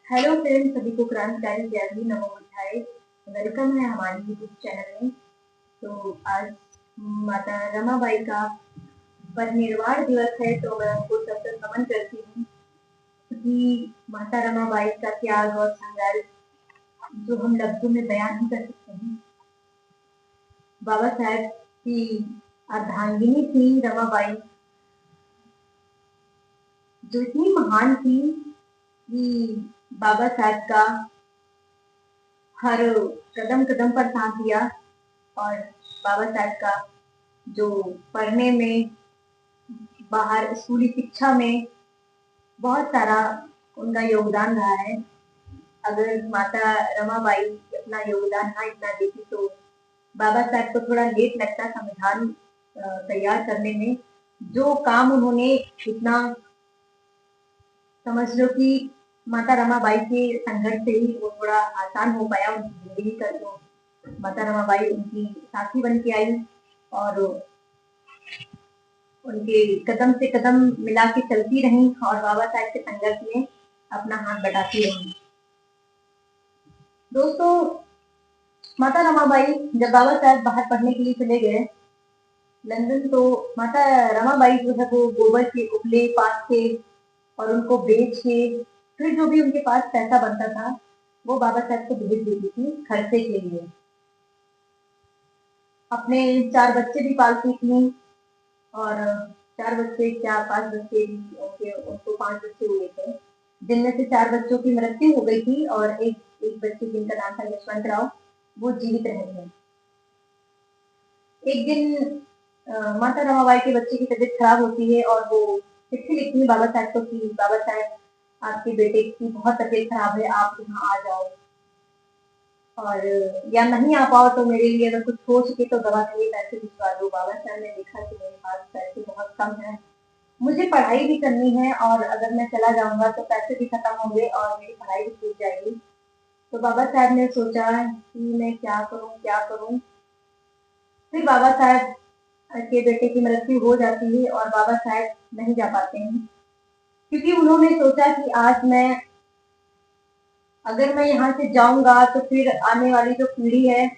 Hello friends, सभी को क्रांतिकारी जय हिंद, नमो बुद्धाय। वेलकम है हमारे यूट्यूब चैनल में। तो आज माता रमाबाई का परिनिर्वाण दिवस है, तो मैं उनको सबसे नमन करती हूँ क्योंकि माता रमाबाई का त्याग और संघर्ष जो हम लफ्जों में बयान नहीं कर सकते हैं। बाबा साहेब की अर्धांगिनी थी रमाबाई, जो इतनी महान थी कि बाबा साहेब का हर कदम कदम पर साथ दिया। और बाबा साहेब का जो पढ़ने में, बाहर स्कूली शिक्षा में बहुत सारा उनका योगदान रहा है। अगर माता रमाबाई अपना योगदान ना इतना देती तो बाबा साहेब को थोड़ा लेट लगता संविधान तैयार करने में। जो काम उन्होंने इतना, समझ लो कि माता रमाबाई के संघर्ष से ही वो थोड़ा आसान हो पाया उनकी जिंदगी का। जो माता रमाबाई उनकी साथी बन के आई और उनके कदम से कदम मिला के चलती रही और बाबा साहेब के संघर्ष में अपना हाथ बटाती रही। दोस्तों, माता रमाबाई जब बाबा साहेब बाहर पढ़ने के लिए चले गए लंदन, तो माता रमाबाई जो है वो गोबर के उपले पास थे और उनको बेच के फिर जो भी उनके पास पैसा बनता था वो बाबा साहेब को भेज देती थी खर्चे के लिए। अपने 4 बच्चे भी पालती थी और 4 बच्चे क्या 5 बच्चे भी उनको 5 बच्चे हुए थे, जिनमें से 4 बच्चों की मृत्यु हो गई थी और एक बच्चे जिनका नाम था यशवंत राव, वो जीवित रहे थे। एक दिन माता रमाबाई के बच्चे की तबीयत खराब होती है और वो चिट्ठी लिखती है बाबा साहेब को कि बाबा साहेब, आपके बेटे की बहुत तबीयत खराब है, आप यहाँ आ जाओ, और या नहीं आ पाओ तो मेरे लिए अगर कुछ हो सके तो दवा के लिए पैसे भिजवा दो। बाबा साहब ने देखा कि मेरे पास पैसे बहुत कम है, मुझे पढ़ाई भी करनी है और अगर मैं चला जाऊंगा तो पैसे भी खत्म होंगे और मेरी पढ़ाई भी छूट जाएगी। तो बाबा साहब ने सोचा कि मैं क्या करूं क्या करूं। फिर बाबा साहब के बेटे की मृत्यु हो जाती है और बाबा साहब नहीं जा पाते हैं, क्योंकि उन्होंने सोचा कि आज अगर मैं यहाँ से जाऊंगा तो फिर आने वाली जो पीढ़ी है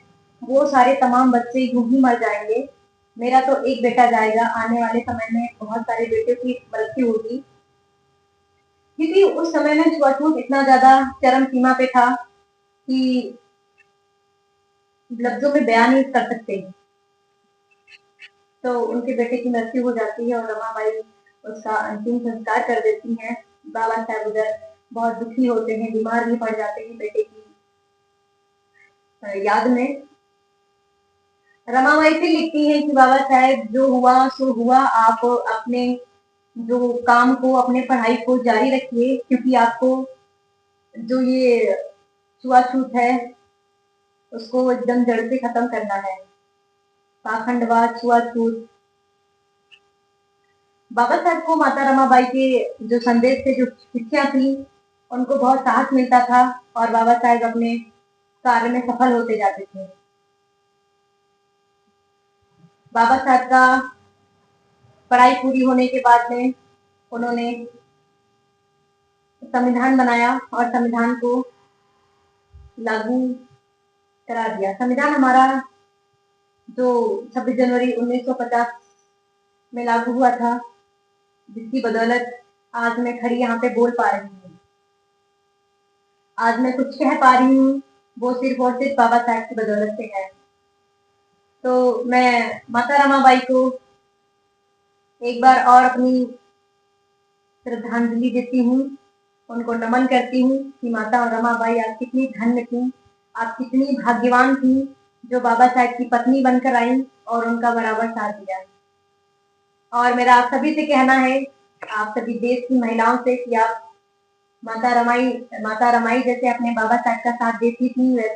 वो सारे तमाम बच्चे यूं ही मर जाएंगे। मेरा तो एक बेटा जाएगा, आने वाले समय में बहुत सारे बेटों की मृत्यु होगी, क्योंकि उस समय में छुआछूत इतना ज्यादा चरम सीमा पे था कि लफ्जों में बयान नहीं कर सकते। तो उनके बेटे की मृत्यु हो जाती है और रमाबाई उसका अंतिम संस्कार कर देती हैं। बाबा साहब उधर बहुत दुखी होते हैं, बीमार भी पड़ जाते हैं बेटे की याद में। रमाबाई फिर लिखती हैं कि बाबा साहेब, जो हुआ सो हुआ, आप अपने जो काम को, अपने पढ़ाई को जारी रखिए, क्योंकि आपको जो ये छुआछूत है उसको एकदम जड़ से खत्म करना है, पाखंडवाद, छुआछूत। बाबा साहेब को माता रमाबाई के जो संदेश थे, जो शिक्षा थी, उनको बहुत साहस मिलता था और बाबा साहेब अपने कार्य में सफल होते जाते थे। बाबा साहब का पढ़ाई पूरी होने के बाद में उन्होंने संविधान बनाया और संविधान को लागू करा दिया। संविधान हमारा जो 26 जनवरी 1950 में लागू हुआ था, जिसकी बदौलत आज मैं खड़ी यहाँ पे बोल पा रही हूँ, आज मैं कुछ कह पा रही हूँ, वो सिर्फ और सिर्फ बाबा साहब की बदौलत से है। तो मैं माता रमाबाई को एक बार और अपनी श्रद्धांजलि देती हूँ, उनको नमन करती हूँ कि माता रमाबाई, आप कितनी धन्य थी, आप कितनी भाग्यवान थी जो बाबा साहब की पत्नी बनकर आई और उनका बराबर साथ दिया। और मेरा आप सभी से कहना है, आप सभी देश की महिलाओं से, कि आप माता रमाई जैसे अपने बाबा साहब का साथ देती थी, वैसे